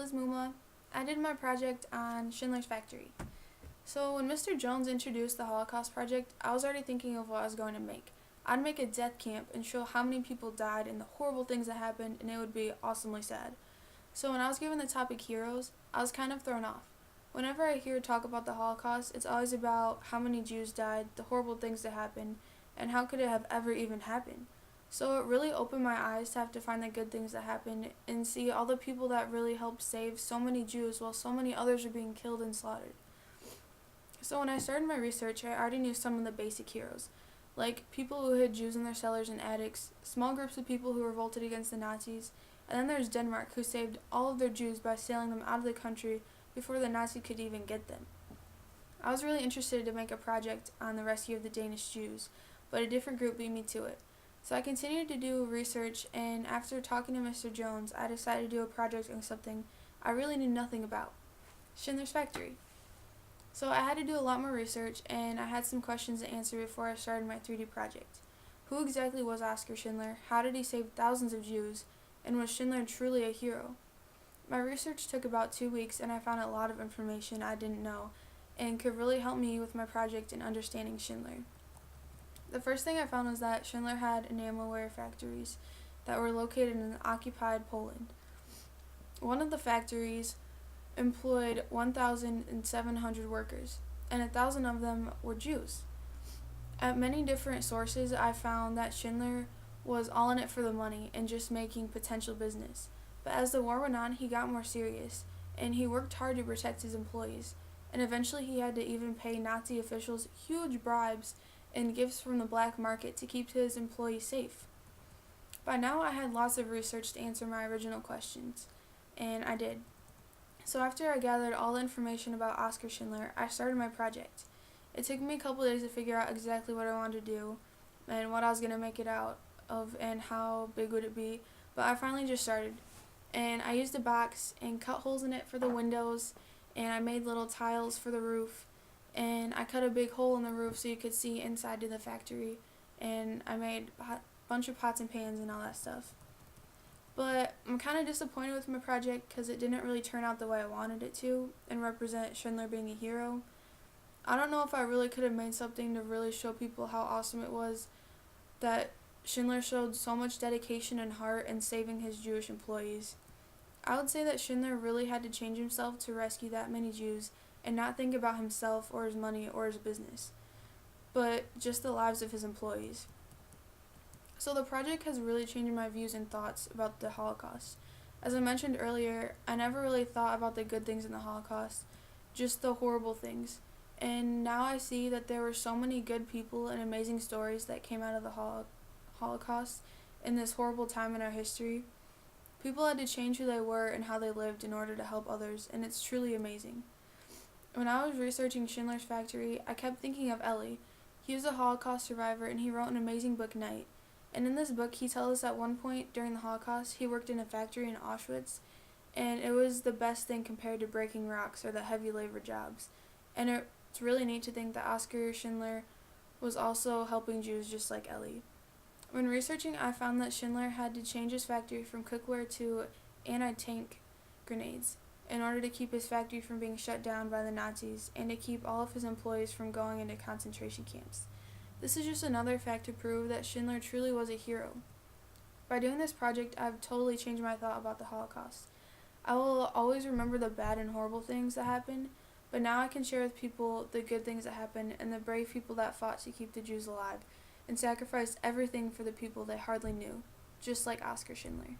is Muma. I did my project on Schindler's Factory. So when Mr. Jones introduced the Holocaust project, I was already thinking of what I was going to make. I'd make a death camp and show how many people died and the horrible things that happened, and it would be awesomely sad. So when I was given the topic heroes, I was kind of thrown off. Whenever I hear talk about the Holocaust, it's always about how many Jews died, the horrible things that happened, and how could it have ever even happened. So it really opened my eyes to have to find the good things that happened and see all the people that really helped save so many Jews while so many others are being killed and slaughtered. So when I started my research, I already knew some of the basic heroes, like people who hid Jews in their cellars and attics, small groups of people who revolted against the Nazis, and then there's Denmark, who saved all of their Jews by sailing them out of the country before the Nazis could even get them. I was really interested to make a project on the rescue of the Danish Jews, but a different group beat me to it. So I continued to do research, and after talking to Mr. Jones, I decided to do a project on something I really knew nothing about, Schindler's Factory. So I had to do a lot more research, and I had some questions to answer before I started my 3D project. Who exactly was Oskar Schindler? How did he save thousands of Jews? And was Schindler truly a hero? My research took about 2 weeks, and I found a lot of information I didn't know and could really help me with my project in understanding Schindler. The first thing I found was that Schindler had enamelware factories that were located in occupied Poland. One of the factories employed 1,700 workers, and 1,000 of them were Jews. At many different sources, I found that Schindler was all in it for the money and just making potential business. But as the war went on, he got more serious, and he worked hard to protect his employees, and eventually he had to even pay Nazi officials huge bribes and gifts from the black market to keep his employees safe. By now I had lots of research to answer my original questions, and I did. So after I gathered all the information about Oskar Schindler, I started my project. It took me a couple days to figure out exactly what I wanted to do and what I was going to make it out of and how big would it be, but I finally just started. And I used a box and cut holes in it for the windows, and I made little tiles for the roof, and I cut a big hole in the roof so you could see inside to the factory, and I made a bunch of pots and pans and all that stuff. But I'm kind of disappointed with my project because it didn't really turn out the way I wanted it to and represent Schindler being a hero. I don't know if I really could have made something to really show people how awesome it was that Schindler showed so much dedication and heart in saving his Jewish employees. I would say that Schindler really had to change himself to rescue that many Jews and not think about himself or his money or his business, but just the lives of his employees. So the project has really changed my views and thoughts about the Holocaust. As I mentioned earlier, I never really thought about the good things in the Holocaust, just the horrible things. And now I see that there were so many good people and amazing stories that came out of the Holocaust in this horrible time in our history. People had to change who they were and how they lived in order to help others, and it's truly amazing. When I was researching Schindler's Factory, I kept thinking of Ellie. He was a Holocaust survivor, and he wrote an amazing book, Night. And in this book, he tells us at one point during the Holocaust, he worked in a factory in Auschwitz, and it was the best thing compared to breaking rocks or the heavy labor jobs. And it's really neat to think that Oskar Schindler was also helping Jews just like Ellie. When researching, I found that Schindler had to change his factory from cookware to anti-tank grenades in order to keep his factory from being shut down by the Nazis and to keep all of his employees from going into concentration camps. This is just another fact to prove that Schindler truly was a hero. By doing this project, I've totally changed my thought about the Holocaust. I will always remember the bad and horrible things that happened, but now I can share with people the good things that happened and the brave people that fought to keep the Jews alive and sacrificed everything for the people they hardly knew, just like Oskar Schindler.